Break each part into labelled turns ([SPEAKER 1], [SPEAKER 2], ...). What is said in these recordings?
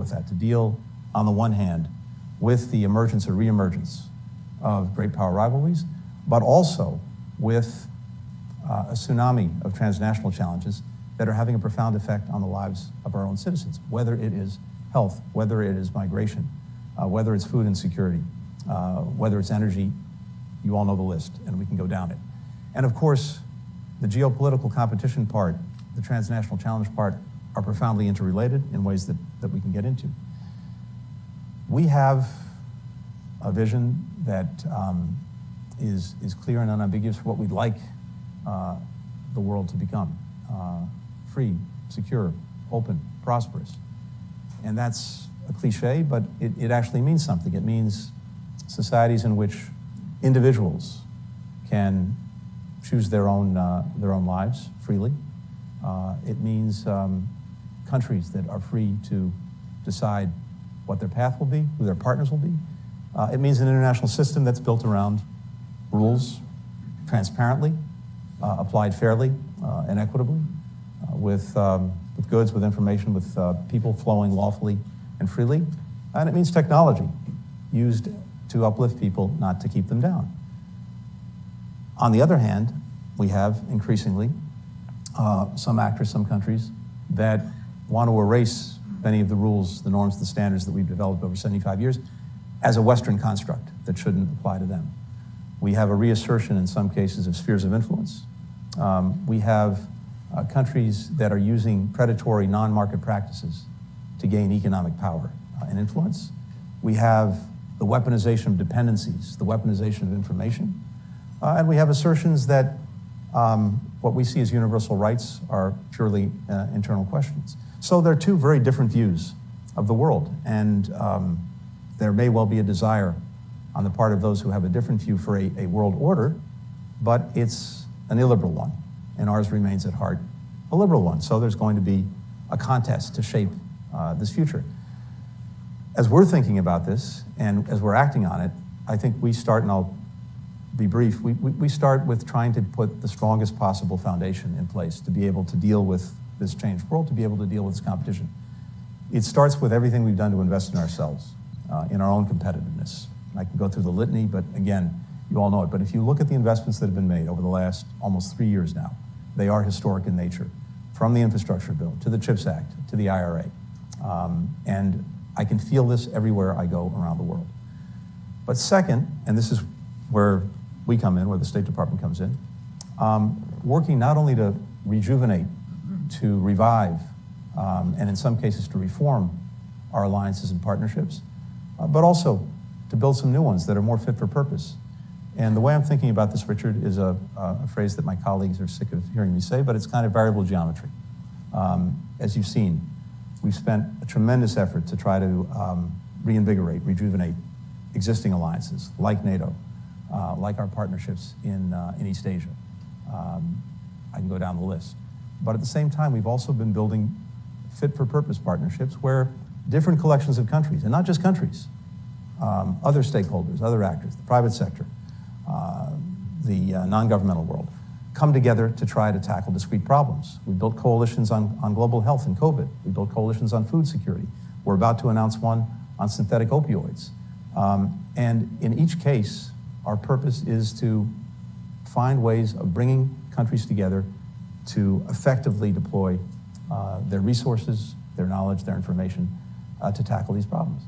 [SPEAKER 1] with that, to deal, on the one hand, with the emergence or reemergence of great power rivalries, but also with a tsunami of transnational challenges that are having a profound effect on the lives of our own citizens, whether it is health, whether it is migration, whether it's food insecurity, whether it's energy. You all know the list, and we can go down it. And of course, the geopolitical competition part, the transnational challenge part, are profoundly interrelated in ways that we can get into. We have a vision that is clear and unambiguous for what we'd like the world to become. Free, secure, open, prosperous. And that's a cliche, but it actually means something. It means societies in which individuals can choose their own lives freely. It means countries that are free to decide what their path will be, who their partners will be. It means an international system that's built around rules, transparently, applied fairly and equitably, with goods, with information, with people flowing lawfully and freely. And it means technology used to uplift people, not to keep them down. On the other hand, we have increasingly some actors, some countries that want to erase many of the rules, the norms, the standards that we've developed over 75 years as a Western construct that shouldn't apply to them. We have a reassertion in some cases of spheres of influence. We have countries that are using predatory non-market practices to gain economic power and influence. We have the weaponization of dependencies, the weaponization of information, and we have assertions that what we see as universal rights are purely internal questions. So there are two very different views of the world, and there may well be a desire on the part of those who have a different view for a world order, but it's an illiberal one, and ours remains at heart a liberal one. So there's going to be a contest to shape this future. As we're thinking about this, and as we're acting on it, I think we start, and I'll be brief, we start with trying to put the strongest possible foundation in place to be able to deal with this changed world, to be able to deal with this competition. It starts with everything we've done to invest in ourselves, in our own competitiveness. I can go through the litany, but again, you all know it. But if you look at the investments that have been made over the last almost 3 years now, they are historic in nature, from the infrastructure bill to the CHIPS Act to the IRA. And I can feel this everywhere I go around the world. But second, and this is where we come in, where the State Department comes in, working not only to rejuvenate, to revive, and in some cases to reform our alliances and partnerships, but also to build some new ones that are more fit for purpose. And the way I'm thinking about this, Richard, is a phrase that my colleagues are sick of hearing me say, but it's kind of variable geometry. As you've seen, we've spent a tremendous effort to try to reinvigorate, rejuvenate existing alliances like NATO, like our partnerships in East Asia. I can go down the list. But at the same time, we've also been building fit-for-purpose partnerships where different collections of countries, and not just countries, other stakeholders, other actors, the private sector, the non-governmental world, come together to try to tackle discrete problems. We built coalitions on global health and COVID. We built coalitions on food security. We're about to announce one on synthetic opioids. And in each case, our purpose is to find ways of bringing countries together to effectively deploy their resources, their knowledge, their information to tackle these problems.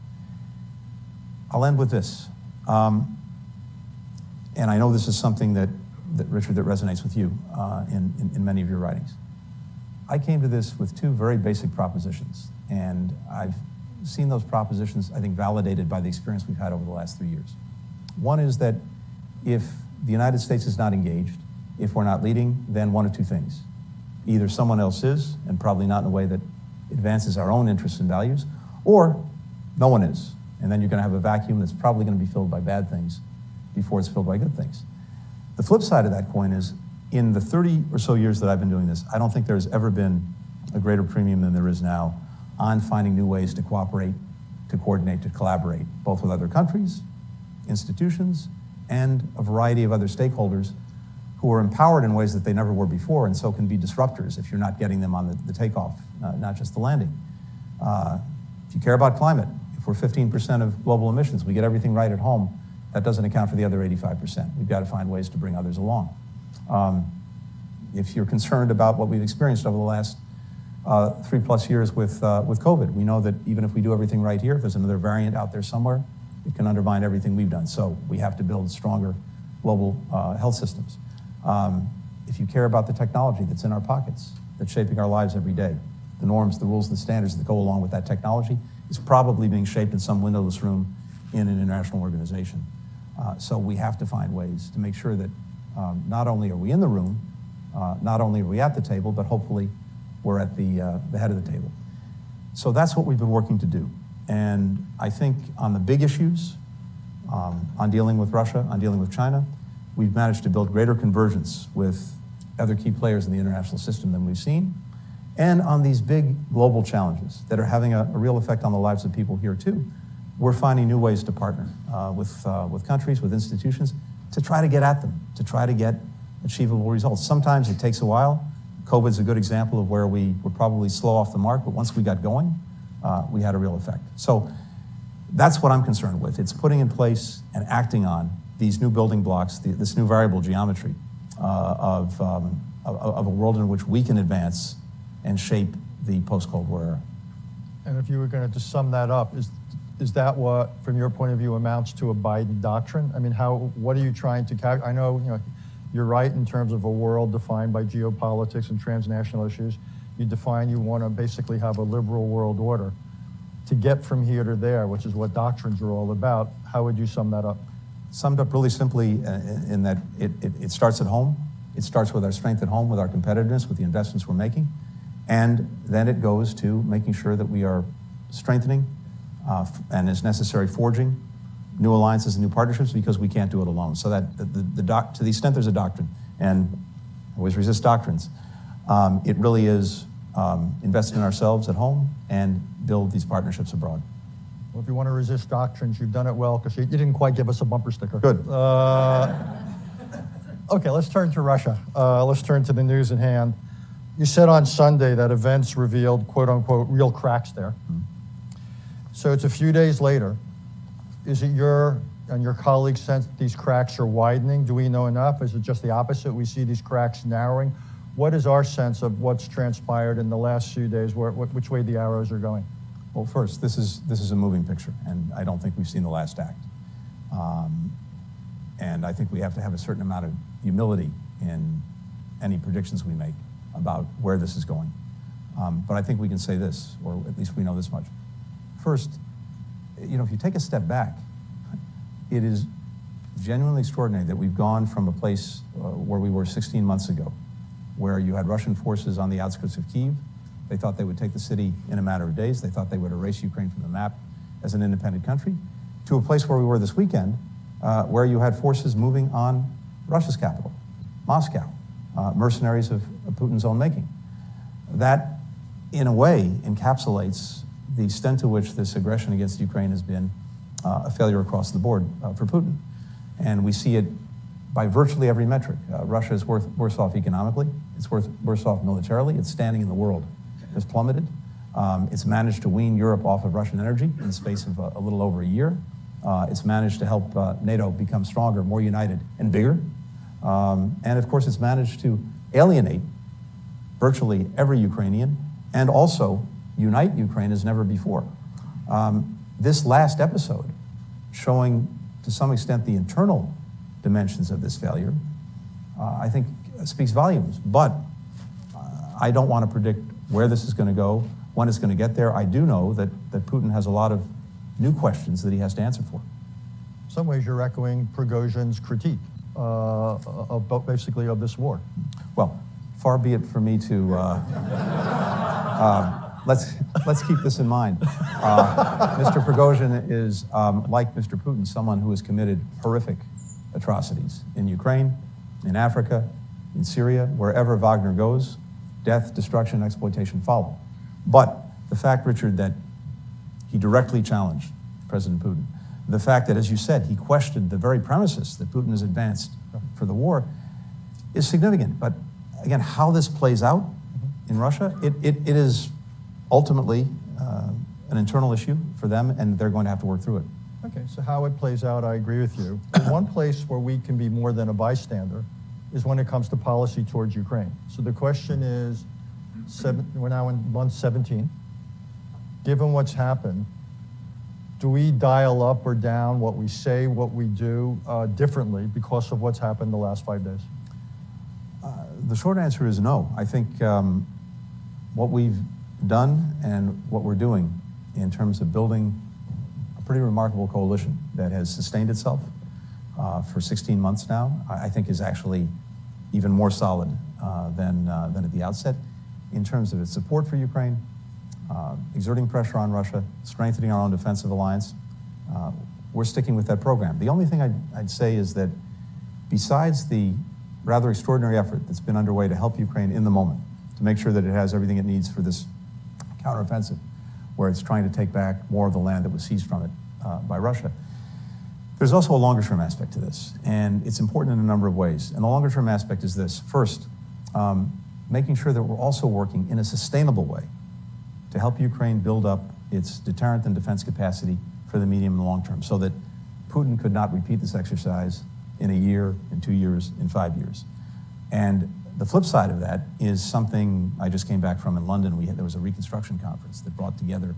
[SPEAKER 1] I'll end with this. And I know this is something that Richard, that resonates with you in many of your writings. I came to this with two very basic propositions, and I've seen those propositions, I think, validated by the experience we've had over the last 3 years. One is that if the United States is not engaged, if we're not leading, then one of two things. Either someone else is, and probably not in a way that advances our own interests and values, or no one is. And then you're going to have a vacuum that's probably going to be filled by bad things before it's filled by good things. The flip side of that coin is, in the 30 or so years that I've been doing this, I don't think there's ever been a greater premium than there is now on finding new ways to cooperate, to coordinate, to collaborate, both with other countries, institutions, and a variety of other stakeholders who are empowered in ways that they never were before, and so can be disruptors if you're not getting them on the takeoff, not just the landing. If you care about climate, if we're 15% of global emissions, we get everything right at home, that doesn't account for the other 85%. We've got to find ways to bring others along. If you're concerned about what we've experienced over the last 3+ years with COVID, we know that even if we do everything right here, if there's another variant out there somewhere, it can undermine everything we've done. So we have to build stronger global health systems. If you care about the technology that's in our pockets, that's shaping our lives every day, the norms, the rules, the standards that go along with that technology is probably being shaped in some windowless room in an international organization. So we have to find ways to make sure that not only are we in the room, not only are we at the table, but hopefully we're at the head of the table. So that's what we've been working to do. And I think on the big issues, on dealing with Russia, on dealing with China, we've managed to build greater convergence with other key players in the international system than we've seen. And on these big global challenges that are having a real effect on the lives of people here too, we're finding new ways to partner with countries, with institutions, to try to get at them, to try to get achievable results. Sometimes it takes a while. COVID's a good example of where we were probably slow off the mark, but once we got going, we had a real effect. So that's what I'm concerned with. It's putting in place and acting on these new building blocks, this new variable geometry of a world in which we can advance and shape the post-Cold War era.
[SPEAKER 2] And if you were going to just sum that up, is that what, from your point of view, amounts to a Biden doctrine? I mean, what are you trying to calculate? I know, you're right in terms of a world defined by geopolitics and transnational issues. You want to basically have a liberal world order. To get from here to there, which is what doctrines are all about, how would you sum that up?
[SPEAKER 1] Summed up really simply in that it starts at home. It starts with our strength at home, with our competitiveness, with the investments we're making. And then it goes to making sure that we are strengthening and, as necessary, forging new alliances and new partnerships, because we can't do it alone. So that to the extent there's a doctrine, and I always resist doctrines, it really is invest in ourselves at home and build these partnerships abroad.
[SPEAKER 2] Well, if you want to resist doctrines, you've done it well, because you didn't quite give us a bumper sticker.
[SPEAKER 1] Good.
[SPEAKER 2] Okay, let's turn to Russia. Let's turn to the news at hand. You said on Sunday that events revealed, quote unquote, real cracks there. Mm-hmm. So it's a few days later. Is it your and your colleagues' sense that these cracks are widening? Do we know enough? Is it just the opposite? We see these cracks narrowing. What is our sense of what's transpired in the last few days, which way the arrows are going?
[SPEAKER 1] Well, first, this is a moving picture, and I don't think we've seen the last act. And I think we have to have a certain amount of humility in any predictions we make about where this is going. But I think we can say this, or at least we know this much. First, if you take a step back, it is genuinely extraordinary that we've gone from a place where we were 16 months ago, where you had Russian forces on the outskirts of Kyiv. They thought they would take the city in a matter of days. They thought they would erase Ukraine from the map as an independent country, to a place where we were this weekend, where you had forces moving on Russia's capital, Moscow, mercenaries of Putin's own making. That, in a way, encapsulates the extent to which this aggression against Ukraine has been a failure across the board for Putin. And we see it by virtually every metric. Russia is worse off economically. It's worse off militarily. Its standing in the world has plummeted. It's managed to wean Europe off of Russian energy in the space of a little over a year. It's managed to help NATO become stronger, more united, and bigger. And of course, it's managed to alienate virtually every Ukrainian and also unite Ukraine as never before. This last episode, showing to some extent the internal dimensions of this failure, I think speaks volumes. But I don't want to predict where this is going to go, when it's going to get there. I do know that Putin has a lot of new questions that he has to answer for.
[SPEAKER 2] In some ways, you're echoing Prigozhin's critique basically of this war.
[SPEAKER 1] Well, far be it for me to let's keep this in mind. Mr. Prigozhin is, like Mr. Putin, someone who has committed horrific atrocities in Ukraine, in Africa, in Syria. Wherever Wagner goes, death, destruction, exploitation follow. But the fact, Richard, that he directly challenged President Putin, the fact that, as you said, he questioned the very premises that Putin has advanced for the war, is significant. But again, how this plays out in Russia, it is ultimately an internal issue for them, and they're going to have to work through it.
[SPEAKER 2] Okay, so how it plays out, I agree with you. And one place where we can be more than a bystander is when it comes to policy towards Ukraine. So the question is, we're now in month 17. Given what's happened, do we dial up or down what we say, what we do differently because of what's happened the last 5 days?
[SPEAKER 1] The short answer is no. I think what we've done and what we're doing in terms of building a pretty remarkable coalition that has sustained itself for 16 months now, I think is actually even more solid than at the outset in terms of its support for Ukraine, exerting pressure on Russia, strengthening our own defensive alliance. We're sticking with that program. The only thing I'd say is that besides the rather extraordinary effort that's been underway to help Ukraine in the moment, to make sure that it has everything it needs for this counteroffensive, where it's trying to take back more of the land that was seized from it by Russia, there's also a longer-term aspect to this, and it's important in a number of ways. And the longer-term aspect is this. First, making sure that we're also working in a sustainable way to help Ukraine build up its deterrent and defense capacity for the medium and long term, so that Putin could not repeat this exercise in a year, in 2 years, in 5 years. And the flip side of that is something I just came back from in London. There was a reconstruction conference that brought together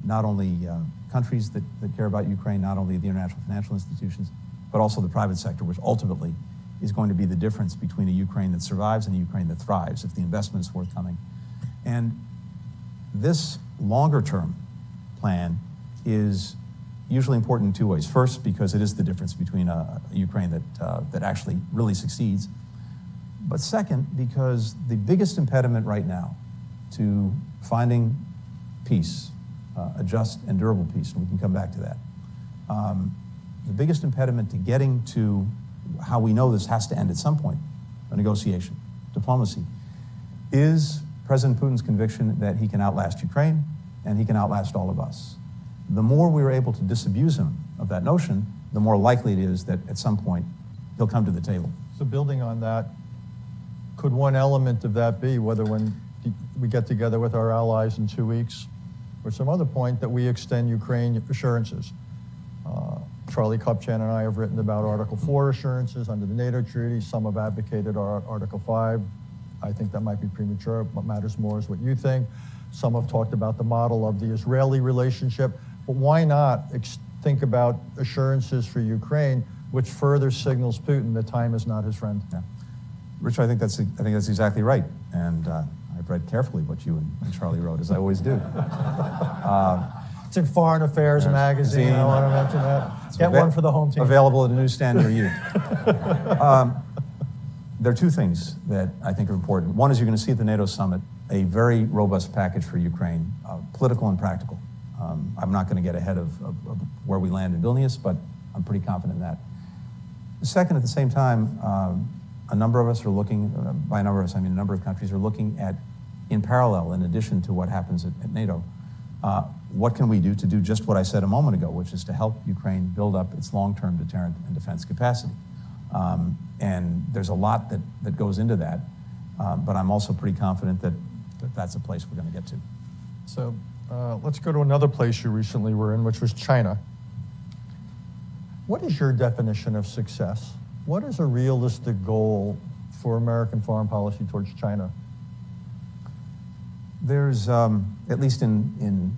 [SPEAKER 1] not only countries that care about Ukraine, not only the international financial institutions, but also the private sector, which ultimately is going to be the difference between a Ukraine that survives and a Ukraine that thrives, if the investment is forthcoming. And this longer-term plan is usually important in two ways. First, because it is the difference between a Ukraine that actually really succeeds. But second, because the biggest impediment right now to finding peace, a just and durable peace, and we can come back to that, the biggest impediment to getting to how we know this has to end at some point, a negotiation, diplomacy, is President Putin's conviction that he can outlast Ukraine and he can outlast all of us. The more we are able to disabuse him of that notion, the more likely it is that at some point he'll come to the table.
[SPEAKER 2] So building on that, could one element of that be whether when we get together with our allies in 2 weeks or some other point that we extend Ukraine assurances? Charlie Kupchan and I have written about Article 4 assurances under the NATO treaty. Some have advocated Article 5. I think that might be premature. What matters more is what you think. Some have talked about the model of the Israeli relationship. But why not think about assurances for Ukraine, which further signals Putin that time is not his friend?
[SPEAKER 1] Yeah. Rich, I think that's exactly right. And I've read carefully what you and Charlie wrote, as I always do.
[SPEAKER 2] It's in Foreign Affairs magazine. I want to mention that. Get one for the home team.
[SPEAKER 1] Available at a newsstand near you. There are two things that I think are important. One is you're going to see at the NATO summit a very robust package for Ukraine, political and practical. I'm not going to get ahead of where we land in Vilnius, but I'm pretty confident in that. Second, at the same time, a number of us are looking, by a number of us, I mean a number of countries are looking at, in parallel, in addition to what happens at NATO, what can we do to do just what I said a moment ago, which is to help Ukraine build up its long-term deterrent and defense capacity. And there's a lot that goes into that, but I'm also pretty confident that that's a place we're going to get to.
[SPEAKER 2] So let's go to another place you recently were in, which was China. What is your definition of success? What is a realistic goal for American foreign policy towards China?
[SPEAKER 1] There's, at least in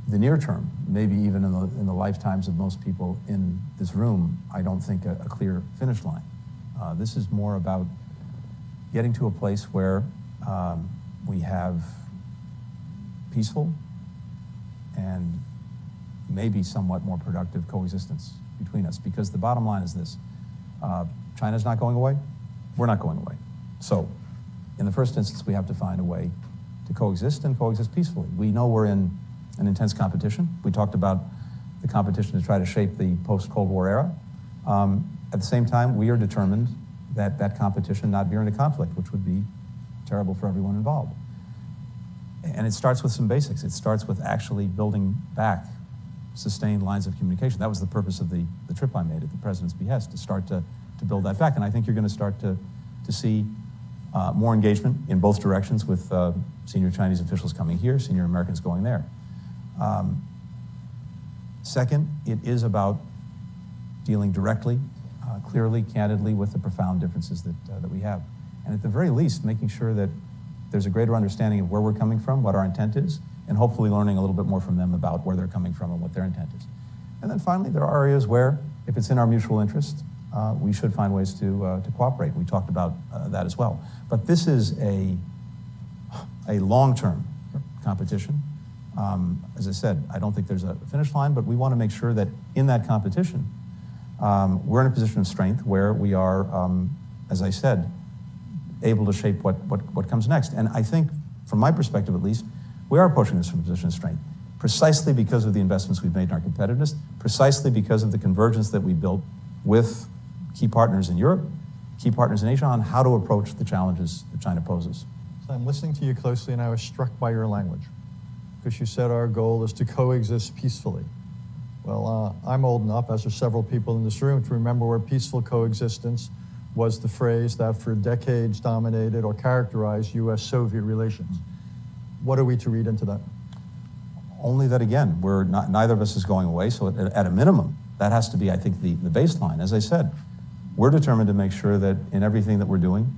[SPEAKER 1] the near term, maybe even in the lifetimes of most people in this room, I don't think a clear finish line. This is more about getting to a place where we have peaceful and maybe somewhat more productive coexistence between us. Because the bottom line is this: China's not going away, we're not going away. So, in the first instance, we have to find a way to coexist and coexist peacefully. We know we're in an intense competition. We talked about the competition to try to shape the post-Cold War era. At the same time, we are determined that that competition not veer into conflict, which would be terrible for everyone involved. And it starts with some basics. It starts with actually building back sustained lines of communication. That was the purpose of the trip I made at the president's behest, to start to build that back. And I think you're going to start to see more engagement in both directions, with senior Chinese officials coming here, senior Americans going there. Second, it is about dealing directly, clearly, candidly with the profound differences that we have. And at the very least, making sure that there's a greater understanding of where we're coming from, what our intent is, and hopefully learning a little bit more from them about where they're coming from and what their intent is. And then finally, there are areas where, if it's in our mutual interest, we should find ways to cooperate. We talked about that as well. But this is a long-term competition. As I said, I don't think there's a finish line, but we want to make sure that in that competition, we're in a position of strength where we are, as I said, able to shape what comes next. And I think, from my perspective at least, we are approaching this from a position of strength, precisely because of the investments we've made in our competitiveness, precisely because of the convergence that we built with key partners in Europe, key partners in Asia on how to approach the challenges that China poses.
[SPEAKER 2] So I'm listening to you closely, and I was struck by your language, because you said our goal is to coexist peacefully. Well, I'm old enough, as are several people in this room, to remember where peaceful coexistence was the phrase that for decades dominated or characterized U.S.-Soviet relations. What are we to read into that?
[SPEAKER 1] Only that, again, neither of us is going away, so at a minimum, that has to be, I think, the baseline. As I said, we're determined to make sure that in everything that we're doing,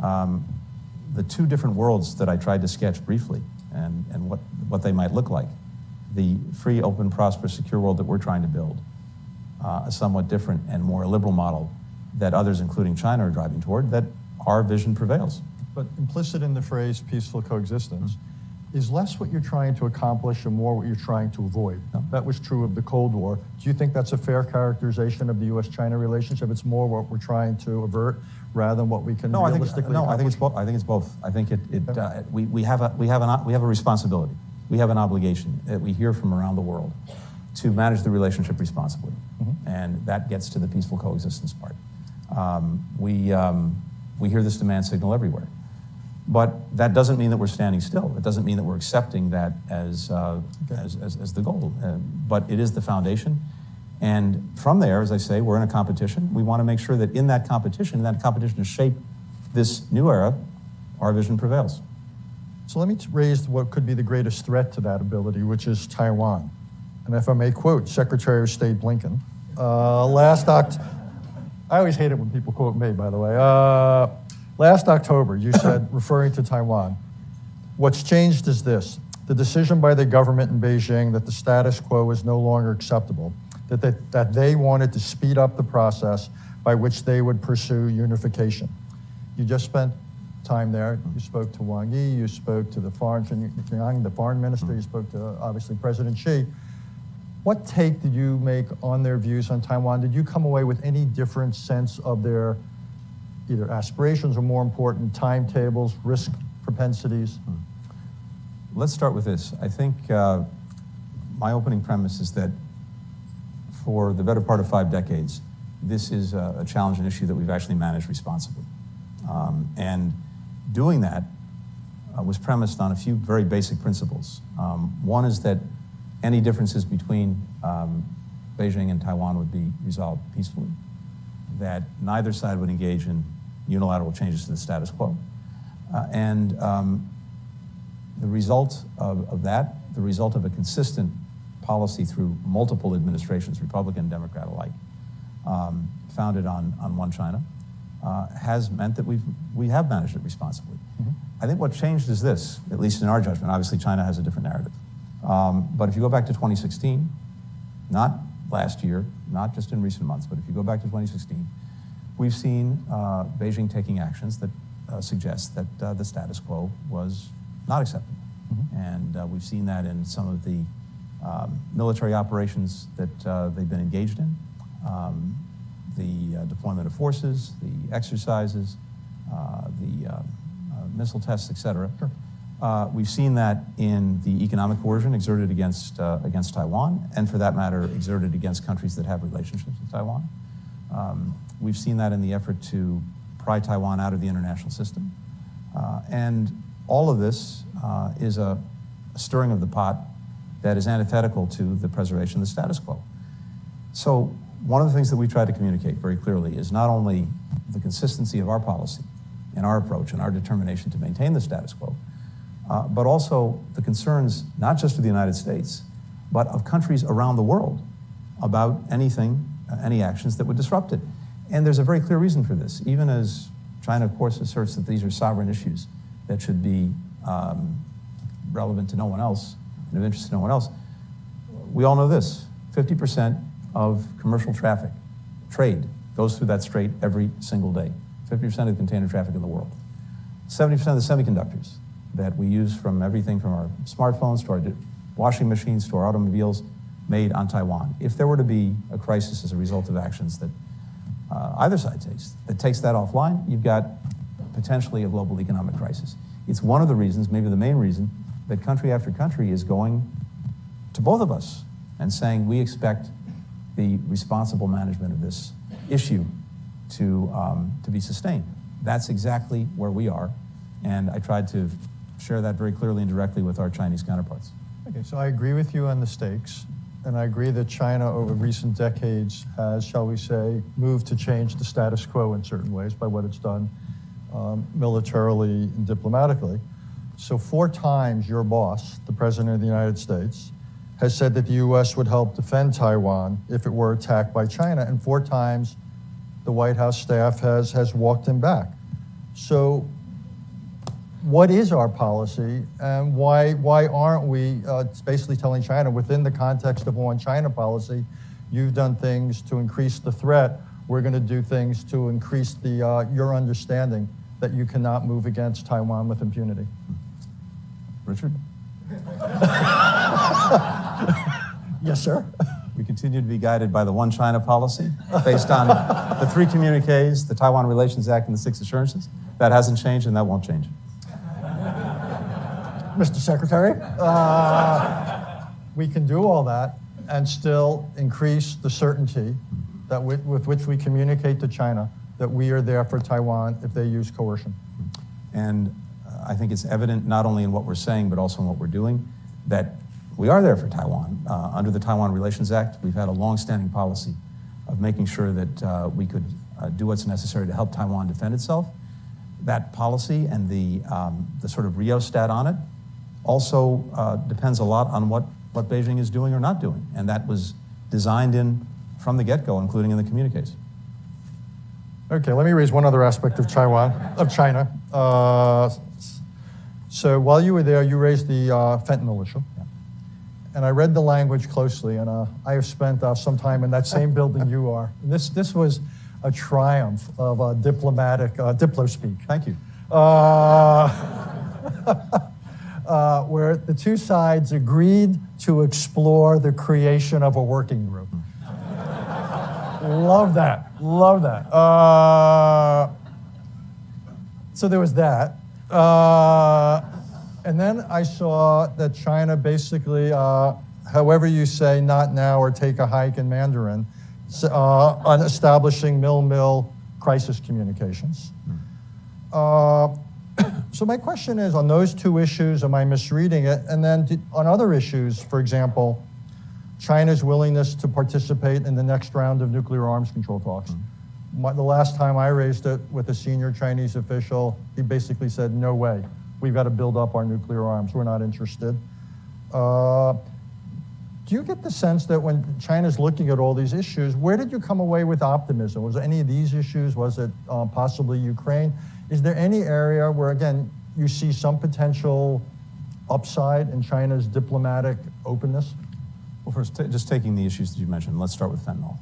[SPEAKER 1] the two different worlds that I tried to sketch briefly and what they might look like, the free, open, prosperous, secure world that we're trying to build, a somewhat different and more liberal model that others, including China, are driving toward, that our vision prevails.
[SPEAKER 2] But implicit in the phrase peaceful coexistence is less what you're trying to accomplish and more what you're trying to avoid.
[SPEAKER 1] No.
[SPEAKER 2] That was true of the Cold War. Do you think that's a fair characterization of the U.S. China relationship? It's more what we're trying to avert rather than what we can realistically accomplish?
[SPEAKER 1] I think it's both. I think we have a responsibility. We have an obligation that we hear from around the world to manage the relationship responsibly. And that gets to the peaceful coexistence part. We hear this demand signal everywhere. But that doesn't mean that we're standing still. It doesn't mean that we're accepting that as the goal. But it is the foundation. And from there, as I say, we're in a competition. We want to make sure that in that competition to shape this new era, our vision prevails.
[SPEAKER 2] So let me raise what could be the greatest threat to that ability, which is Taiwan. And if I may quote Secretary of State Blinken, I always hate it when people quote me, by the way. Last October, you said, referring to Taiwan, what's changed is this: the decision by the government in Beijing that the status quo is no longer acceptable, that they wanted to speed up the process by which they would pursue unification. You just spent time there. You spoke to Wang Yi, you spoke to the foreign minister, you spoke to, obviously, President Xi. What take did you make on their views on Taiwan? Did you come away with any different sense of their either aspirations or, more important, timetables, risk propensities?
[SPEAKER 1] Let's start with this. I think my opening premise is that for the better part of 5 decades, this is a challenge and issue that we've actually managed responsibly. And doing that was premised on a few very basic principles. One is that any differences between Beijing and Taiwan would be resolved peacefully, that neither side would engage in unilateral changes to the status quo. And the result of that, the result of a consistent policy through multiple administrations, Republican and Democrat alike, founded on one China, has meant that we have managed it responsibly. I think what changed is this, at least in our judgment. Obviously, China has a different narrative. But if you go back to 2016, not last year, not just in recent months, but if you go back to 2016, we've seen Beijing taking actions that suggest that the status quo was not acceptable. And we've seen that in some of the military operations that they've been engaged in, the deployment of forces, the exercises, the missile tests, et cetera. We've seen that in the economic coercion exerted against Taiwan, and for that matter, exerted against countries that have relationships with Taiwan. We've seen that in the effort to pry Taiwan out of the international system. And all of this is a stirring of the pot that is antithetical to the preservation of the status quo. So one of the things that we try to communicate very clearly is not only the consistency of our policy and our approach and our determination to maintain the status quo, but also the concerns, not just of the United States, but of countries around the world about anything, any actions that would disrupt it. And there's a very clear reason for this. Even as China, of course, asserts that these are sovereign issues that should be relevant to no one else and of interest to no one else, we all know this: 50% of commercial traffic, trade, goes through that strait every single day. 50% of container traffic in the world. 70% of the semiconductors that we use, from everything from our smartphones to our washing machines to our automobiles, made on Taiwan. If there were to be a crisis as a result of actions that either side takes that offline, you've got potentially a global economic crisis. It's one of the reasons, maybe the main reason, that country after country is going to both of us and saying we expect the responsible management of this issue to be sustained. That's exactly where we are, and I tried to share that very clearly and directly with our Chinese counterparts.
[SPEAKER 2] Okay, so I agree with you on the stakes, and I agree that China over recent decades has, shall we say, moved to change the status quo in certain ways by what it's done militarily and diplomatically. So 4 times your boss, the President of the United States, has said that the U.S. would help defend Taiwan if it were attacked by China, and 4 times the White House staff has walked him back. So what is our policy, and why aren't we basically telling China, within the context of one China policy, you've done things to increase the threat, we're going to do things to increase the your understanding that you cannot move against Taiwan with impunity?
[SPEAKER 1] Richard?
[SPEAKER 2] Yes, sir.
[SPEAKER 1] We continue to be guided by the One China policy based on the 3 communiques, the Taiwan Relations Act, and the 6 assurances. That hasn't changed, and that won't change.
[SPEAKER 2] Mr. Secretary, we can do all that and still increase the certainty that with which we communicate to China that we are there for Taiwan if they use coercion.
[SPEAKER 1] And I think it's evident not only in what we're saying, but also in what we're doing, that we are there for Taiwan. Under the Taiwan Relations Act, we've had a long-standing policy of making sure that we could do what's necessary to help Taiwan defend itself. That policy and the sort of rheostat on it also depends a lot on what Beijing is doing or not doing. And that was designed in from the get-go, including in the communiques.
[SPEAKER 2] Okay, let me raise one other aspect of China. So while you were there, you raised the fentanyl issue.
[SPEAKER 1] Yeah.
[SPEAKER 2] And I read the language closely, and I have spent some time in that same building you are. This was a triumph of diplomatic diplo-speak.
[SPEAKER 1] Thank you.
[SPEAKER 2] Where the 2 sides agreed to explore the creation of a working group. Love that. So there was that. And then I saw that China basically, however you say not now or take a hike in Mandarin, on establishing mill crisis communications. So my question is, on those 2 issues, am I misreading it? And then on other issues, for example, China's willingness to participate in the next round of nuclear arms control talks. The last time I raised it with a senior Chinese official, he basically said, no way. We've got to build up our nuclear arms. We're not interested. Do you get the sense that when China's looking at all these issues, where did you come away with optimism? Was it any of these issues? Was it possibly Ukraine? Is there any area where, again, you see some potential upside in China's diplomatic openness?
[SPEAKER 1] Well, first, just taking the issues that you mentioned, let's start with fentanyl.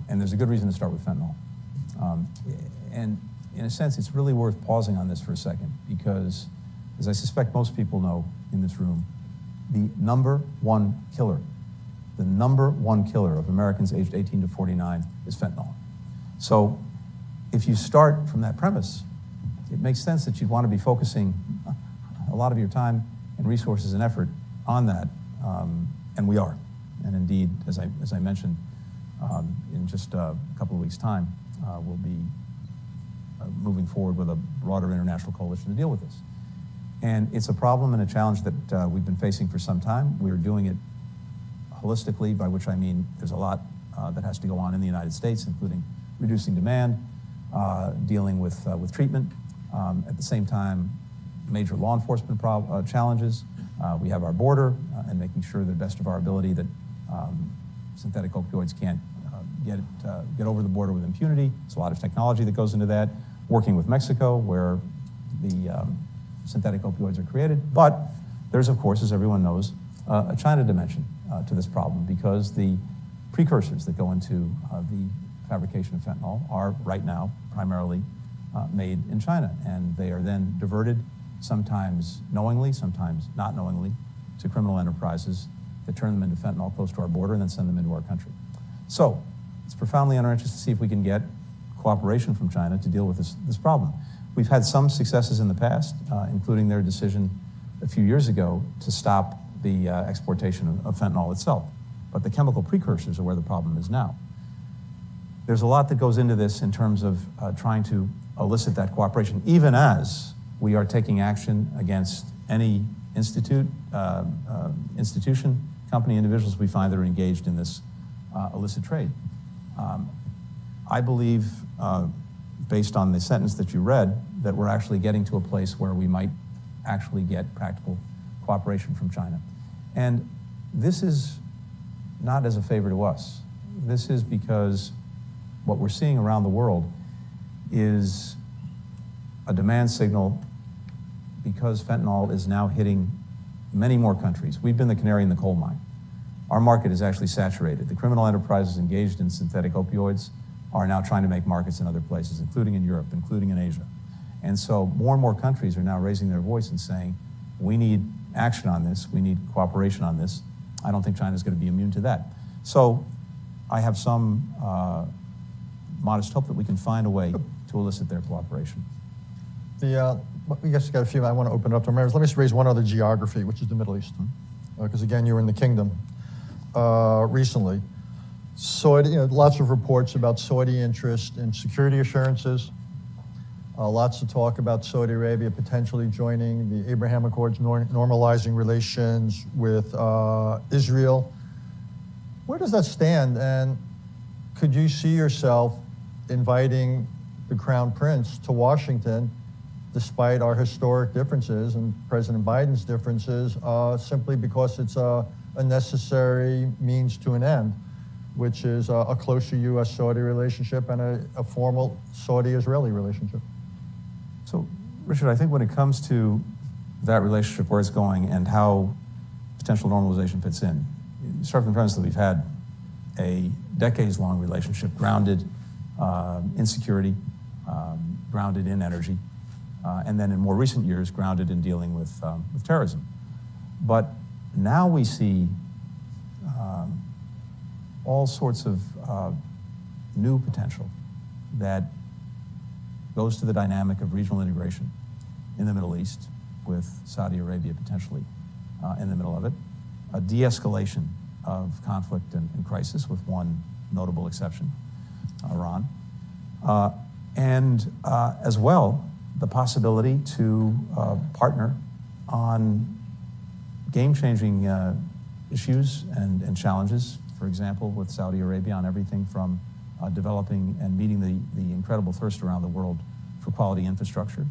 [SPEAKER 1] And there's a good reason to start with fentanyl. And in a sense, it's really worth pausing on this for a second, because as I suspect most people know in this room, the number one killer of Americans aged 18 to 49 is fentanyl. So if you start from that premise, it makes sense that you'd want to be focusing a lot of your time and resources and effort on that, and we are. And indeed, as I mentioned, in just a couple of weeks' time, we'll be moving forward with a broader international coalition to deal with this. And it's a problem and a challenge that we've been facing for some time. We're doing it holistically, by which I mean there's a lot that has to go on in the United States, including reducing demand, dealing with treatment, at the same time, major law enforcement challenges, We have our border and making sure to the best of our ability that synthetic opioids can't get over the border with impunity. There's a lot of technology that goes into that. Working with Mexico, where the synthetic opioids are created. But there's, of course, as everyone knows, a China dimension to this problem, because the precursors that go into the fabrication of fentanyl are right now primarily made in China, and they are then diverted, sometimes knowingly, sometimes not knowingly, to criminal enterprises that turn them into fentanyl close to our border and then send them into our country. So it's profoundly in our interest to see if we can get cooperation from China to deal with this problem. We've had some successes in the past, including their decision a few years ago to stop the exportation of fentanyl itself. But the chemical precursors are where the problem is now. There's a lot that goes into this in terms of trying to elicit that cooperation, even as we are taking action against any institution, company, individuals we find that are engaged in this illicit trade. I believe, based on the sentence that you read, that we're actually getting to a place where we might actually get practical cooperation from China. And this is not as a favor to us. This is because what we're seeing around the world is a demand signal, because fentanyl is now hitting many more countries. We've been the canary in the coal mine. Our market is actually saturated. The criminal enterprises engaged in synthetic opioids are now trying to make markets in other places, including in Europe, including in Asia. And so more and more countries are now raising their voice and saying, we need action on this, we need cooperation on this. I don't think China's going to be immune to that. So I have some modest hope that we can find a way to elicit their cooperation.
[SPEAKER 2] We guess got a few. I want to open it up to members. Let me just raise one other geography, which is the Middle East, because again, you were in the kingdom recently. Saudi, lots of reports about Saudi interest in security assurances. Lots of talk about Saudi Arabia potentially joining the Abraham Accords, normalizing relations with Israel. Where does that stand? And could you see yourself inviting the Crown Prince to Washington, despite our historic differences and President Biden's differences, simply because it's a necessary means to an end, which is a closer U.S.-Saudi relationship and a formal Saudi-Israeli relationship?
[SPEAKER 1] So, Richard, I think when it comes to that relationship, where it's going and how potential normalization fits in, you start from the premise that we've had a decades-long relationship grounded in security, grounded in energy, and then in more recent years, grounded in dealing with terrorism. But now we see all sorts of new potential that goes to the dynamic of regional integration in the Middle East, with Saudi Arabia potentially in the middle of it, a de-escalation of conflict and crisis, with one notable exception, Iran, and as well, the possibility to partner on game-changing issues and challenges, for example, with Saudi Arabia on everything from developing and meeting the incredible thirst around the world for quality infrastructure,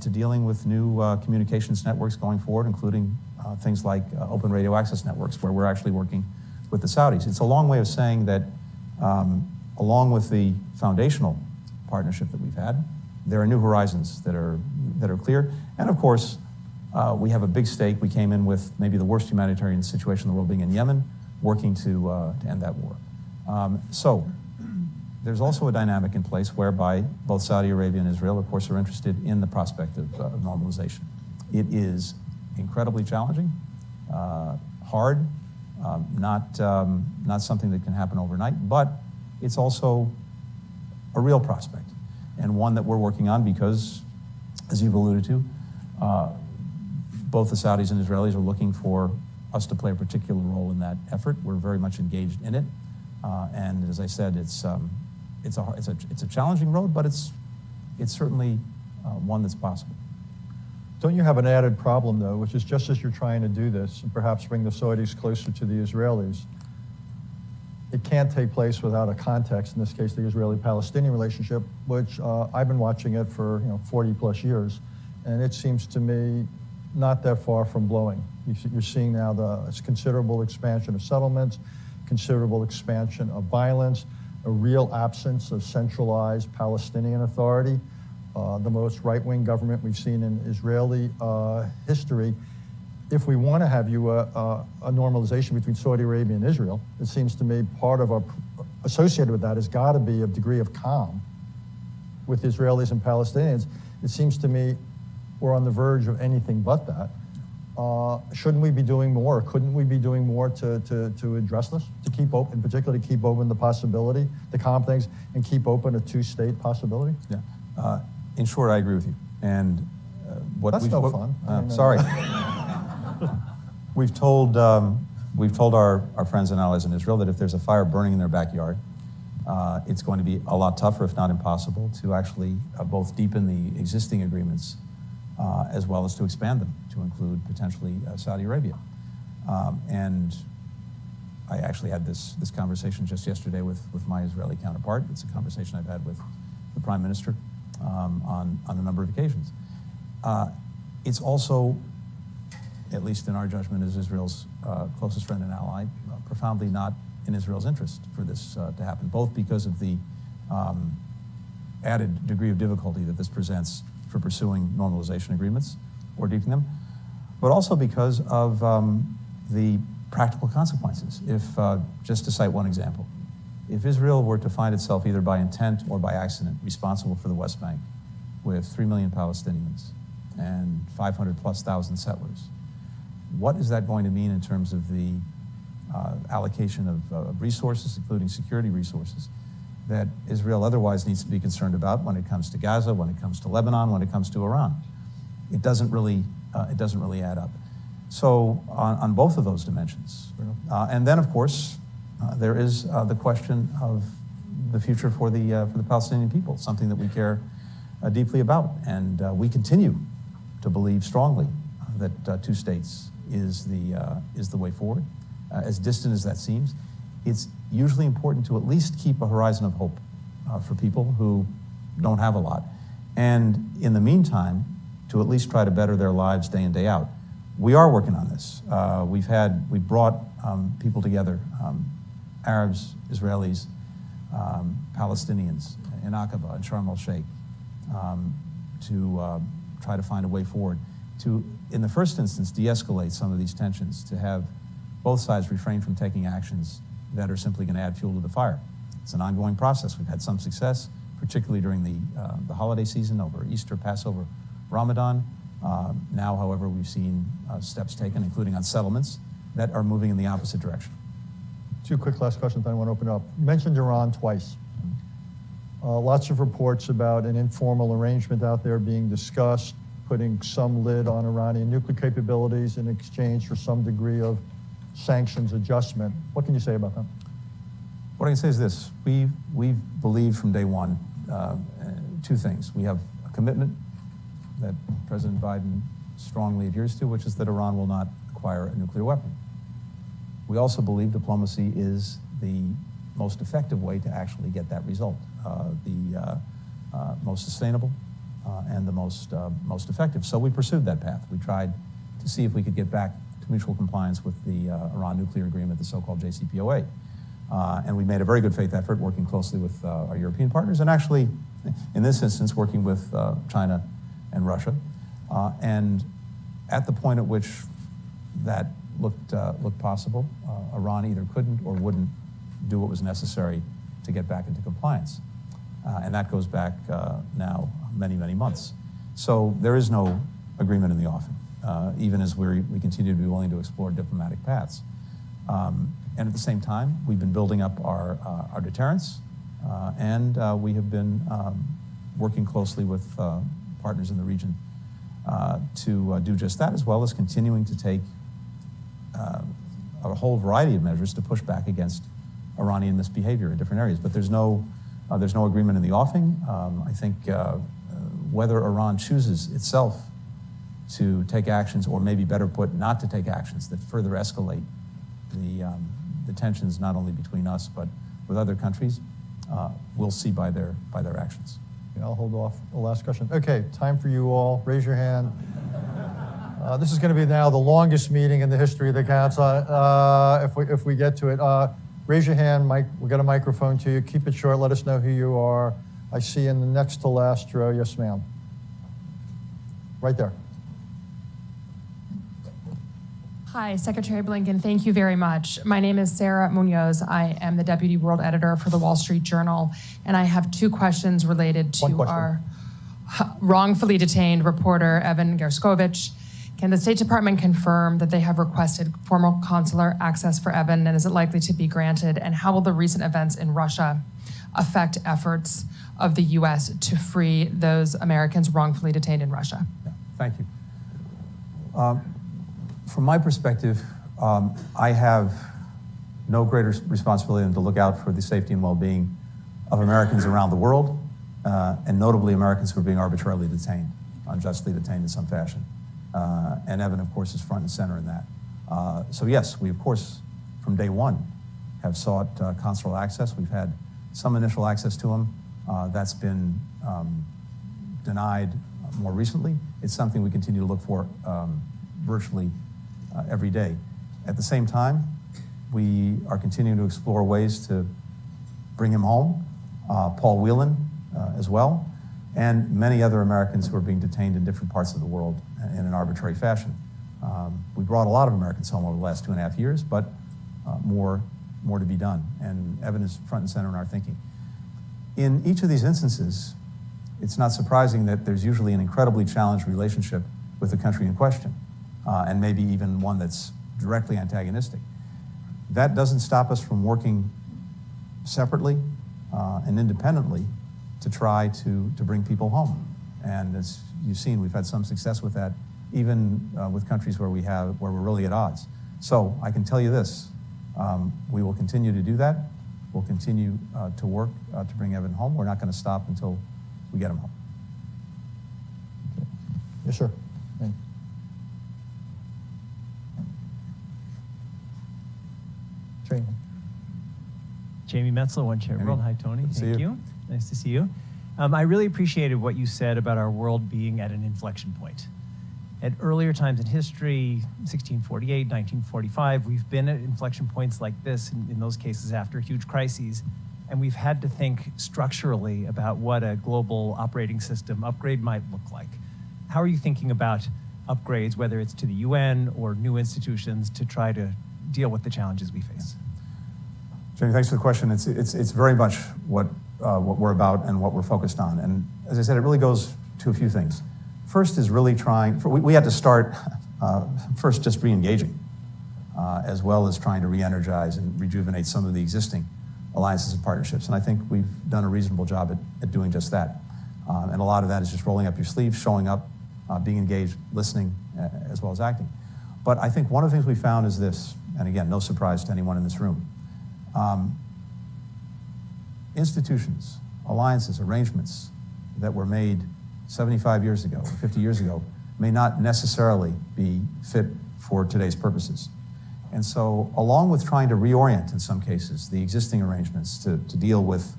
[SPEAKER 1] to dealing with new communications networks going forward, including things like open radio access networks, where we're actually working with the Saudis. It's a long way of saying that, along with the foundational partnership that we've had, there are new horizons that are clear. And of course, we have a big stake. We came in with maybe the worst humanitarian situation in the world, being in Yemen, working to end that war. So there's also a dynamic in place whereby both Saudi Arabia and Israel, of course, are interested in the prospect of normalization. It is incredibly challenging, hard, not something that can happen overnight, but it's also a real prospect, and one that we're working on because, as you've alluded to, both the Saudis and Israelis are looking for us to play a particular role in that effort. We're very much engaged in it, and as I said, it's a challenging road, but it's certainly one that's possible.
[SPEAKER 2] Don't you have an added problem, though, which is just as you're trying to do this, and perhaps bring the Saudis closer to the Israelis, it can't take place without a context, in this case, the Israeli-Palestinian relationship, which I've been watching it for 40 plus years. And it seems to me not that far from blowing. You're seeing now the considerable expansion of settlements, considerable expansion of violence, a real absence of centralized Palestinian authority. The most right-wing government we've seen in Israeli history. If we want to have a normalization between Saudi Arabia and Israel, it seems to me part of associated with that has got to be a degree of calm with Israelis and Palestinians. It seems to me we're on the verge of anything but that. Shouldn't we be doing more? Couldn't we be doing more to address this? To keep open, in particular, to keep open the possibility, the calm things, and keep open a two-state possibility?
[SPEAKER 1] Yeah. In short, I agree with you. And
[SPEAKER 2] that's no fun.
[SPEAKER 1] Sorry. We've told our friends and allies in Israel that if there's a fire burning in their backyard, it's going to be a lot tougher, if not impossible, to actually both deepen the existing agreements as well as to expand them to include potentially Saudi Arabia. And I actually had this conversation just yesterday with my Israeli counterpart. It's a conversation I've had with the Prime Minister on a number of occasions. It's also, at least in our judgment as Israel's closest friend and ally, profoundly not in Israel's interest for this to happen, both because of the added degree of difficulty that this presents for pursuing normalization agreements or deepening them, but also because of the practical consequences. If, just to cite one example, if Israel were to find itself either by intent or by accident responsible for the West Bank with 3 million Palestinians and 500,000+ settlers, what is that going to mean in terms of the allocation of resources, including security resources, that Israel otherwise needs to be concerned about when it comes to Gaza, when it comes to Lebanon, when it comes to Iran? It doesn't really add up. So on both of those dimensions, and then of course there is the question of the future for the Palestinian people, something that we care deeply about, and we continue to believe strongly that two states is the way forward. As distant as that seems, it's usually important to at least keep a horizon of hope for people who don't have a lot, and in the meantime, to at least try to better their lives day in, day out. We are working on this. We've brought people together, Arabs, Israelis, Palestinians in Aqaba and Sharm el-Sheikh, to try to find a way forward to, in the first instance, de-escalate some of these tensions, to have both sides refrain from taking actions that are simply going to add fuel to the fire. It's an ongoing process. We've had some success, particularly during the holiday season over Easter, Passover, Ramadan. Now, however, we've seen steps taken, including on settlements, that are moving in the opposite direction.
[SPEAKER 2] Two quick last questions I want to open up. You mentioned Iran twice. Lots of reports about an informal arrangement out there being discussed, putting some lid on Iranian nuclear capabilities in exchange for some degree of sanctions adjustment. What can you say about that?
[SPEAKER 1] What I can say is this. We've believed from day one two things. We have a commitment that President Biden strongly adheres to, which is that Iran will not acquire a nuclear weapon. We also believe diplomacy is the most effective way to actually get that result, the most sustainable and the most effective. So we pursued that path. We tried to see if we could get back to mutual compliance with the Iran nuclear agreement, the so-called JCPOA. And we made a very good faith effort working closely with our European partners, and actually, in this instance, working with China and Russia. And at the point at which that looked possible, Iran either couldn't or wouldn't do what was necessary to get back into compliance. And that goes back now many, many months. So there is no agreement in the offing, even as we continue to be willing to explore diplomatic paths. And at the same time, we've been building up our deterrence, and we have been working closely with partners in the region to do just that, as well as continuing to take a whole variety of measures to push back against Iranian misbehavior in different areas. But there's no agreement in the offing. I think whether Iran chooses itself to take actions, or maybe better put, not to take actions that further escalate the tensions not only between us but with other countries, we'll see by their actions.
[SPEAKER 2] I'll hold off the last question. Okay, time for you all. Raise your hand. This is going to be now the longest meeting in the history of the council, if we get to it. Raise your hand, Mike. We'll get a microphone to you. Keep it short. Let us know who you are. I see in the next to last row. Yes, ma'am. Right there.
[SPEAKER 3] Hi, Secretary Blinken. Thank you very much. My name is Sarah Munoz. I am the Deputy World Editor for the Wall Street Journal, and I have two questions related to our wrongfully detained reporter, Evan Gershkovich. Can the State Department confirm that they have requested formal consular access for Evan, and is it likely to be granted? And how will the recent events in Russia affect efforts of the U.S. to free those Americans wrongfully detained in Russia?
[SPEAKER 1] Yeah, thank you. From my perspective, I have no greater responsibility than to look out for the safety and well-being of Americans around the world, and notably Americans who are being arbitrarily detained, unjustly detained in some fashion. And Evan, of course, is front and center in that. So yes, we, of course, from day one, have sought consular access. We've had some initial access to him. That's been denied more recently. It's something we continue to look for virtually every day. At the same time, we are continuing to explore ways to bring him home. Paul Whelan as well, and many other Americans who are being detained in different parts of the world in an arbitrary fashion. We brought a lot of Americans home over the last 2.5 years, but more to be done. And Evan is front and center in our thinking. In each of these instances, it's not surprising that there's usually an incredibly challenged relationship with the country in question, and maybe even one that's directly antagonistic. That doesn't stop us from working separately and independently to try to bring people home. And as you've seen, we've had some success with that, even with countries where we're really at odds. So I can tell you this, we will continue to do that. We'll continue to work to bring Evan home. We're not going to stop until we get him home.
[SPEAKER 2] Okay. Yes, sir. Thanks.
[SPEAKER 4] Jamie Metzler, One Chair World. Hi, Tony.
[SPEAKER 1] Good to
[SPEAKER 4] Thank
[SPEAKER 1] see
[SPEAKER 4] you. Nice to see you. I really appreciated what you said about our world being at an inflection point. At earlier times in history, 1648, 1945, we've been at inflection points like this, in those cases after huge crises, and we've had to think structurally about what a global operating system upgrade might look like. How are you thinking about upgrades, whether it's to the UN or new institutions, to try to deal with the challenges we face?
[SPEAKER 1] Jamie, thanks for the question. It's very much what we're about and what we're focused on. And as I said, it really goes to a few things. First is really we had to start first just re-engaging, as well as trying to re-energize and rejuvenate some of the existing alliances and partnerships. And I think we've done a reasonable job at doing just that. And a lot of that is just rolling up your sleeves, showing up, being engaged, listening, as well as acting. But I think one of the things we found is this, and again, no surprise to anyone in this room, institutions, alliances, arrangements that were made 75 years ago, 50 years ago, may not necessarily be fit for today's purposes. And so, along with trying to reorient, in some cases, the existing arrangements to deal with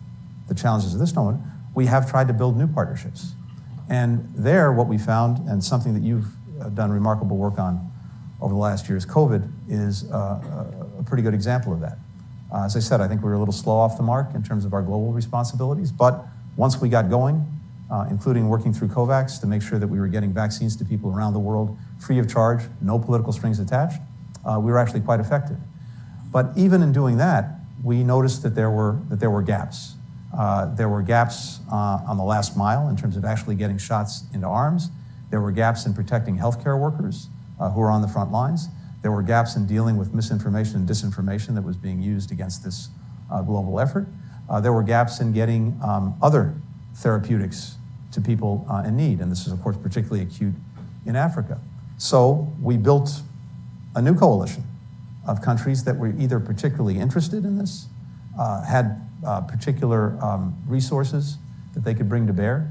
[SPEAKER 1] the challenges of this moment, we have tried to build new partnerships. And there, what we found, and something that you've done remarkable work on over the last years, COVID is a pretty good example of that. As I said, I think we were a little slow off the mark in terms of our global responsibilities, but once we got going, including working through COVAX to make sure that we were getting vaccines to people around the world free of charge, no political strings attached, we were actually quite effective. But even in doing that, we noticed that there were gaps. There were gaps on the last mile in terms of actually getting shots into arms. There were gaps in protecting healthcare workers who are on the front lines. There were gaps in dealing with misinformation and disinformation that was being used against this global effort. There were gaps in getting other therapeutics to people in need, and this is, of course, particularly acute in Africa. So we built a new coalition of countries that were either particularly interested in this, had particular resources that they could bring to bear,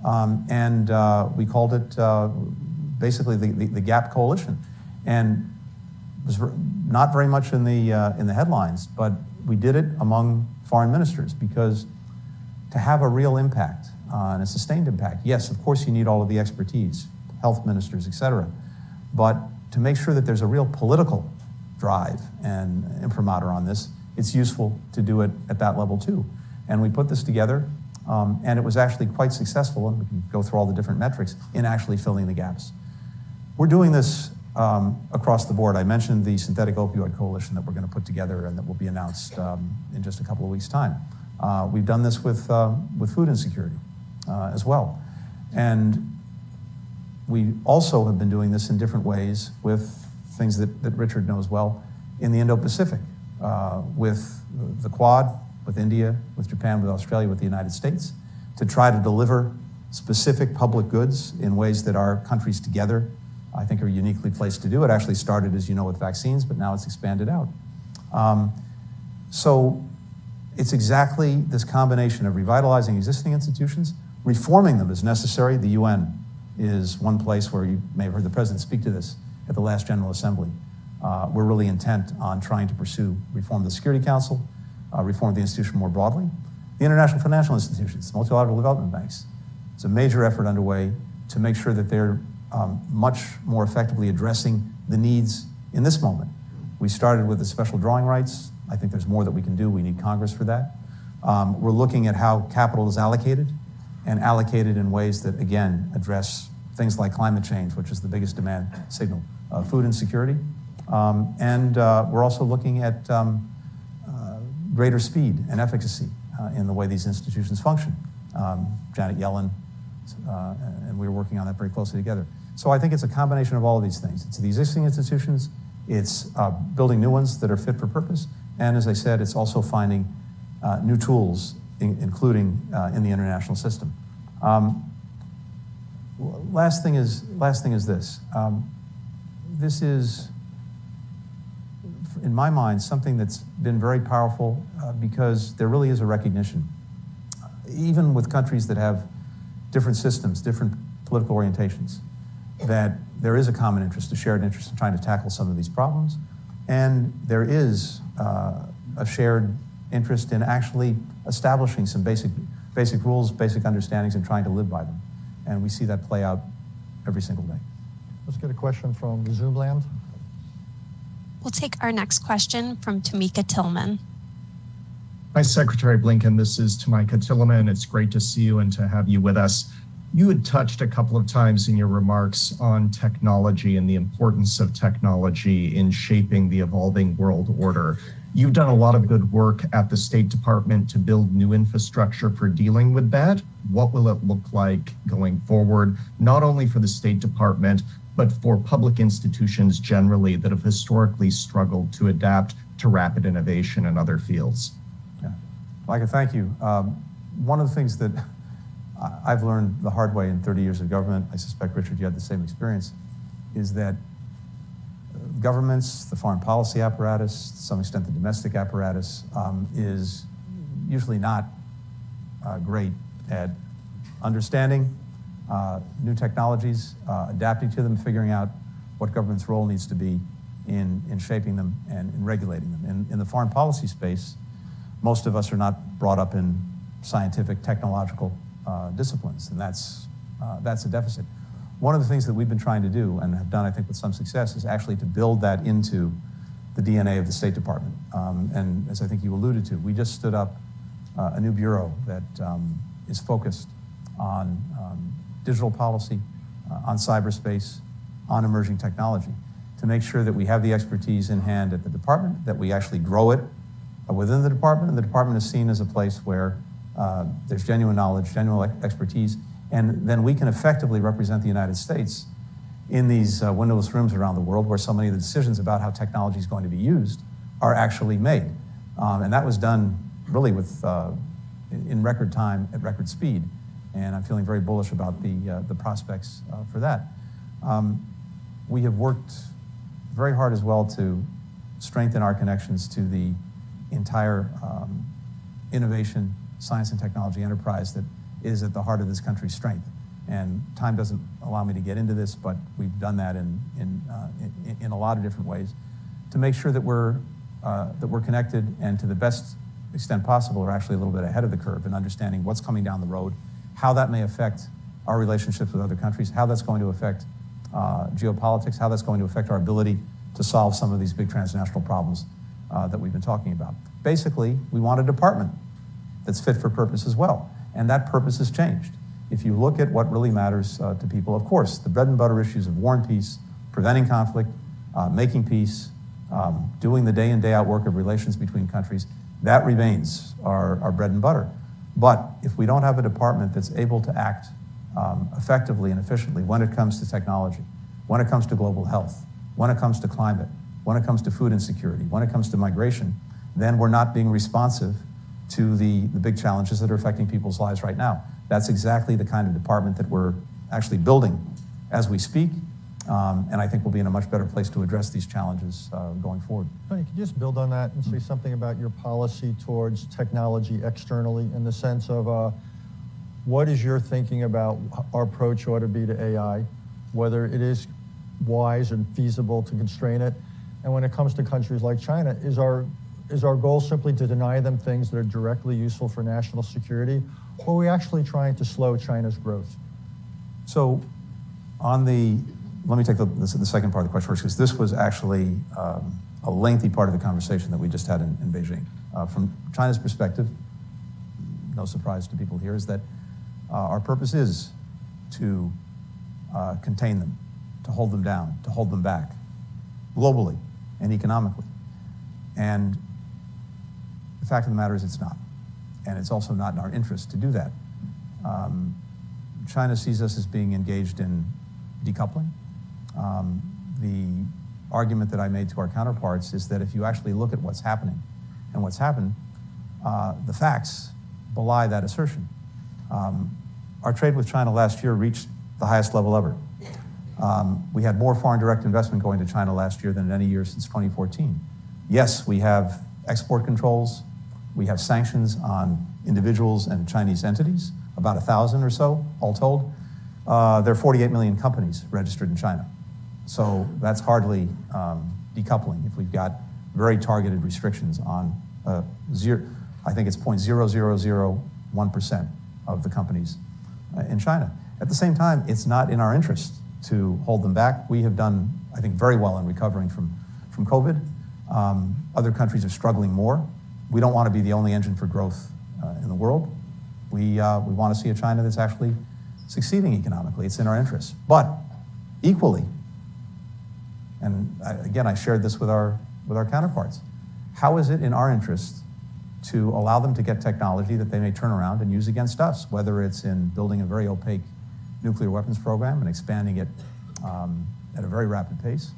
[SPEAKER 1] and we called it basically the GAP Coalition. And it was not very much in the headlines, but we did it among foreign ministers, because to have a real impact and a sustained impact, yes, of course you need all of the expertise, health ministers, et cetera, But to make sure that there's a real political drive and imprimatur on this, it's useful to do it at that level too. And we put this together, and it was actually quite successful, and we can go through all the different metrics in actually filling the gaps. We're doing this across the board. I mentioned the synthetic opioid coalition that we're going to put together and that will be announced in just a couple of weeks' time. We've done this with food insecurity as well. And we also have been doing this in different ways with things that Richard knows well in the Indo-Pacific, with the Quad, with India, with Japan, with Australia, with the United States, to try to deliver specific public goods in ways that our countries together, I think, are uniquely placed to do. It actually started, as you know, with vaccines, but now it's expanded out. So it's exactly this combination of revitalizing existing institutions, reforming them as necessary. The UN is one place where you may have heard the president speak to this at the last General Assembly. We're really intent on trying to pursue reform of the Security Council, reform of the institution more broadly. The international financial institutions, multilateral development banks. It's a major effort underway to make sure that they're much more effectively addressing the needs in this moment. We started with the special drawing rights. I think there's more that we can do. We need Congress for that. We're looking at how capital is allocated, and allocated in ways that, again, address things like climate change, which is the biggest demand signal, food insecurity. And we're also looking at greater speed and efficacy in the way these institutions function. Janet Yellen, and we were working on that very closely together. So I think it's a combination of all of these things. It's the existing institutions, it's building new ones that are fit for purpose, and as I said, it's also finding new tools, including in the international system. Last thing is this. This is, in my mind, something that's been very powerful because there really is a recognition, even with countries that have different systems, different political orientations, that there is a common interest, a shared interest in trying to tackle some of these problems, and there is a shared interest in actually establishing some basic rules, basic understandings, and trying to live by them. And we see that play out every single day.
[SPEAKER 2] Let's get a question from Zoom land.
[SPEAKER 5] We'll take our next question from Tamika Tillman.
[SPEAKER 6] Hi, Secretary Blinken. This is Tamika Tillman. It's great to see you and to have you with us. You had touched a couple of times in your remarks on technology and the importance of technology in shaping the evolving world order. You've done a lot of good work at the State Department to build new infrastructure for dealing with that. What will it look like going forward, not only for the State Department, but for public institutions generally that have historically struggled to adapt to rapid innovation in other fields?
[SPEAKER 1] Yeah. Micah, thank you. One of the things that I've learned the hard way in 30 years of government, I suspect, Richard, you had the same experience, is that governments, the foreign policy apparatus, to some extent the domestic apparatus, is usually not great at understanding new technologies, adapting to them, figuring out what government's role needs to be in shaping them and in regulating them. In the foreign policy space, most of us are not brought up in scientific, technological disciplines, and that's a deficit. One of the things that we've been trying to do, and have done, I think, with some success, is actually to build that into the DNA of the State Department. And as I think you alluded to, we just stood up a new bureau that is focused on digital policy, on cyberspace, on emerging technology, to make sure that we have the expertise in hand at the department, that we actually grow it within the department, and the department is seen as a place where there's genuine knowledge, genuine expertise, and then we can effectively represent the United States in these windowless rooms around the world where so many of the decisions about how technology is going to be used are actually made. And that was done really in record time, at record speed. And I'm feeling very bullish about the prospects for that. We have worked very hard as well to strengthen our connections to the entire innovation, science and technology enterprise that is at the heart of this country's strength. And time doesn't allow me to get into this, but we've done that in a lot of different ways to make sure that we're connected, and to the best extent possible, are actually a little bit ahead of the curve in understanding what's coming down the road, how that may affect our relationships with other countries, how that's going to affect geopolitics, how that's going to affect our ability to solve some of these big transnational problems that we've been talking about. Basically, we want a department that's fit for purpose as well, and that purpose has changed. If you look at what really matters to people, of course, the bread and butter issues of war and peace, preventing conflict, making peace, doing the day in, day out work of relations between countries, that remains our bread and butter. But if we don't have a department that's able to act effectively and efficiently when it comes to technology, when it comes to global health, when it comes to climate, when it comes to food insecurity, when it comes to migration, then we're not being responsive to the big challenges that are affecting people's lives right now. That's exactly the kind of department that we're actually building as we speak, and I think we'll be in a much better place to address these challenges going forward.
[SPEAKER 2] Tony, could you just build on that and say something about your policy towards technology externally in the sense of what is your thinking about our approach ought to be to AI, whether it is wise and feasible to constrain it, and when it comes to countries like China, is our goal simply to deny them things that are directly useful for national security, or are we actually trying to slow China's growth?
[SPEAKER 1] So let me take the second part of the question first, because this was actually a lengthy part of the conversation that we just had in Beijing. From China's perspective, no surprise to people here, is that our purpose is to contain them, to hold them down, to hold them back, globally and economically. And the fact of the matter is it's not. And it's also not in our interest to do that. China sees us as being engaged in decoupling. The argument that I made to our counterparts is that if you actually look at what's happening and what's happened, the facts belie that assertion. Our trade with China last year reached the highest level ever. We had more foreign direct investment going to China last year than in any year since 2014. Yes, we have export controls. We have sanctions on individuals and Chinese entities, about 1,000 or so, all told. There are 48 million companies registered in China. So that's hardly decoupling if we've got very targeted restrictions on I think it's 0.0001% of the companies in China. At the same time, it's not in our interest to hold them back. We have done, I think, very well in recovering from COVID. Other countries are struggling more. We don't want to be the only engine for growth in the world. We want to see a China that's actually succeeding economically. It's in our interest. But equally, and again, I shared this with our counterparts, how is it in our interest to allow them to get technology that they may turn around and use against us, whether it's in building a very opaque nuclear weapons program and expanding it at a very rapid pace,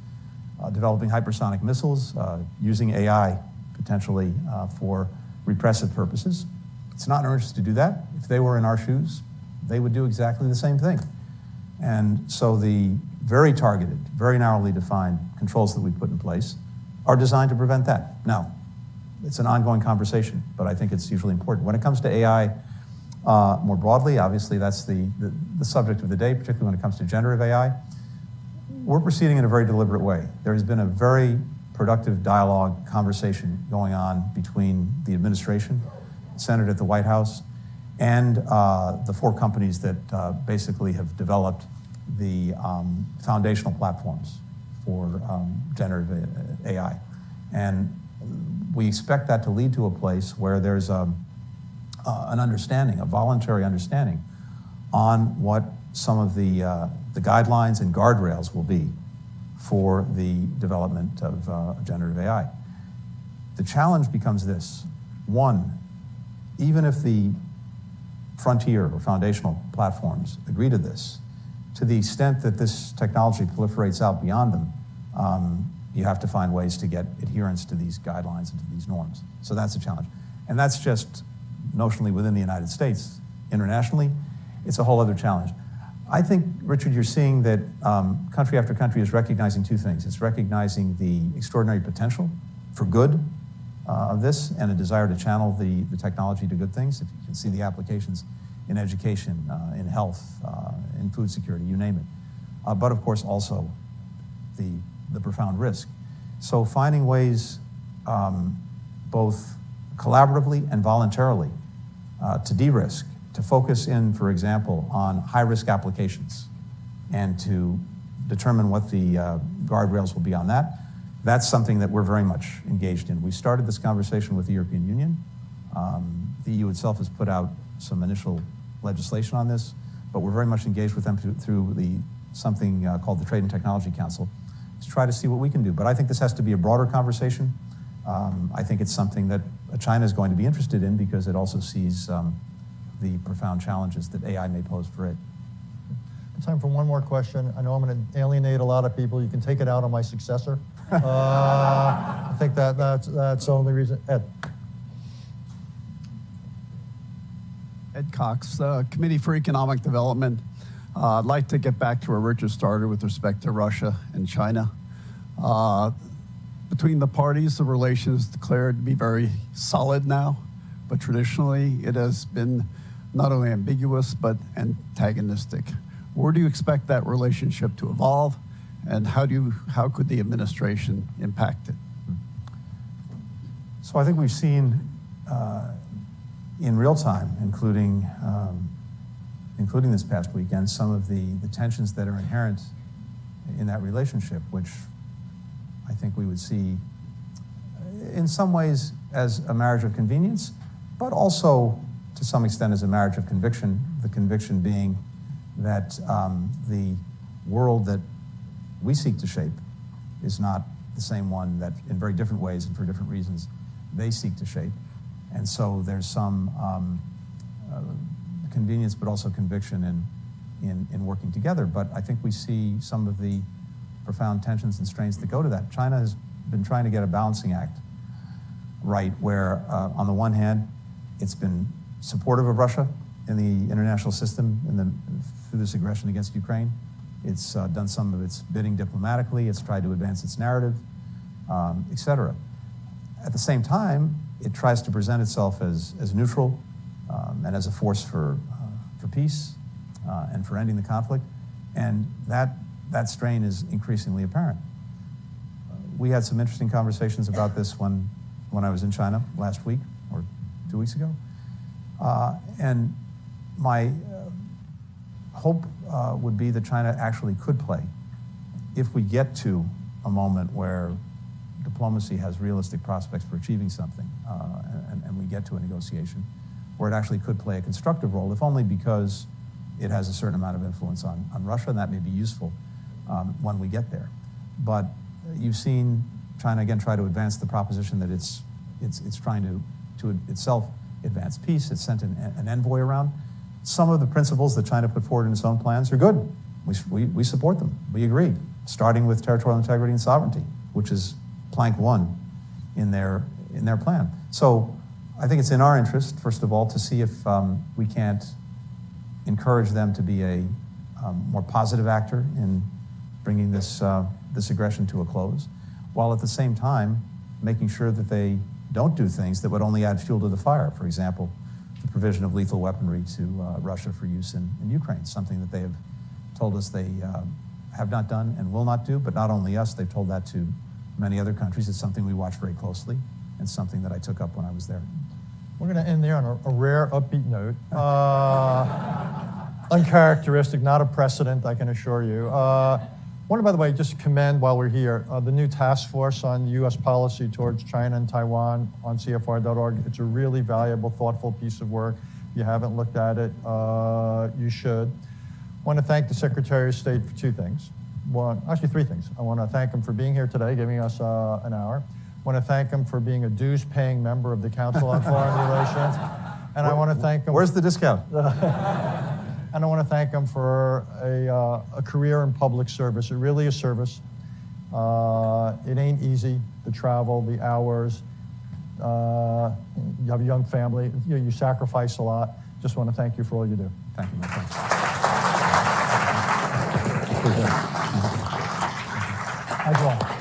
[SPEAKER 1] developing hypersonic missiles, using AI potentially for repressive purposes. It's not in our interest to do that. If they were in our shoes, they would do exactly the same thing. And so the very targeted, very narrowly defined controls that we put in place are designed to prevent that. Now, it's an ongoing conversation, but I think it's hugely important. When it comes to AI more broadly, obviously that's the subject of the day, particularly when it comes to generative AI. We're proceeding in a very deliberate way. There has been a very productive dialogue, conversation going on between the administration, centered at the White House, and the four companies that basically have developed the foundational platforms for generative AI. And we expect that to lead to a place where there's an understanding, a voluntary understanding on what some of the guidelines and guardrails will be for the development of generative AI. The challenge becomes this. One, even if the frontier or foundational platforms agree to this, to the extent that this technology proliferates out beyond them, you have to find ways to get adherence to these guidelines and to these norms. So that's a challenge. And that's just notionally within the United States. Internationally, it's a whole other challenge. I think, Richard, you're seeing that country after country is recognizing two things. It's recognizing the extraordinary potential for good of this and a desire to channel the technology to good things. If you can see the applications in education, in health, in food security, you name it. But of course also the profound risk. So finding ways both collaboratively and voluntarily to de-risk, to focus in, for example, on high-risk applications and to determine what the guardrails will be on that. That's something that we're very much engaged in. We started this conversation with the European Union. The EU itself has put out some initial legislation on this, but we're very much engaged with them through something called the Trade and Technology Council to try to see what we can do. But I think this has to be a broader conversation. I think it's something that China is going to be interested in because it also sees the profound challenges that AI may pose for it.
[SPEAKER 2] Time for one more question. I know I'm going to alienate a lot of people. You can take it out on my successor. I think that's the only reason. Ed.
[SPEAKER 7] Ed Cox, Committee for Economic Development. I'd like to get back to where Richard started with respect to Russia and China. Between the parties, the relation is declared to be very solid now, but traditionally it has been not only ambiguous, but antagonistic. Where do you expect that relationship to evolve, and how could the administration impact it?
[SPEAKER 1] So I think we've seen in real time, including this past weekend, some of the tensions that are inherent in that relationship, which I think we would see in some ways as a marriage of convenience, but also to some extent as a marriage of conviction, the conviction being that the world that we seek to shape is not the same one that in very different ways and for different reasons they seek to shape. And so there's some convenience but also conviction in working together. But I think we see some of the profound tensions and strains that go to that. China has been trying to get a balancing act right where on the one hand it's been supportive of Russia in the international system through this aggression against Ukraine. It's done some of its bidding diplomatically. It's tried to advance its narrative, et cetera. At the same time, it tries to present itself as neutral and as a force for peace and for ending the conflict. And that strain is increasingly apparent. We had some interesting conversations about this when I was in China last week or 2 weeks ago. And my hope would be that China actually could play if we get to a moment where diplomacy has realistic prospects for achieving something and we get to a negotiation where it actually could play a constructive role, if only because it has a certain amount of influence on Russia, and that may be useful when we get there. But you've seen China again try to advance the proposition that it's trying to itself advance peace. It's sent an envoy around. Some of the principles that China put forward in its own plans are good. We support them. We agree, starting with territorial integrity and sovereignty, which is plank one in their plan. So I think it's in our interest, first of all, to see if we can't encourage them to be a more positive actor in bringing this aggression to a close, while at the same time making sure that they don't do things that would only add fuel to the fire. For example, the provision of lethal weaponry to Russia for use in Ukraine, something that they have told us they have not done and will not do, but not only us, they've told that to many other countries. It's something we watch very closely and something that I took up when I was there.
[SPEAKER 2] We're going to end there on a rare upbeat note. Uncharacteristic, not a precedent, I can assure you. I want to, by the way, just commend while we're here, the new task force on U.S. policy towards China and Taiwan on CFR.org. It's a really valuable, thoughtful piece of work. If you haven't looked at it, you should. I want to thank the Secretary of State for two things. Actually, three things. I want to thank him for being here today, giving us an hour. I want to thank him for being a dues-paying member of the Council on Foreign Relations. And I want to thank him.
[SPEAKER 1] Where's the discount?
[SPEAKER 2] And I want to thank him for a career in public service. It really is service. It ain't easy, the travel, the hours. You have a young family. You sacrifice a lot. Just want to thank you for all you do.
[SPEAKER 1] Thank you, my friend.
[SPEAKER 2] Hi, Joel.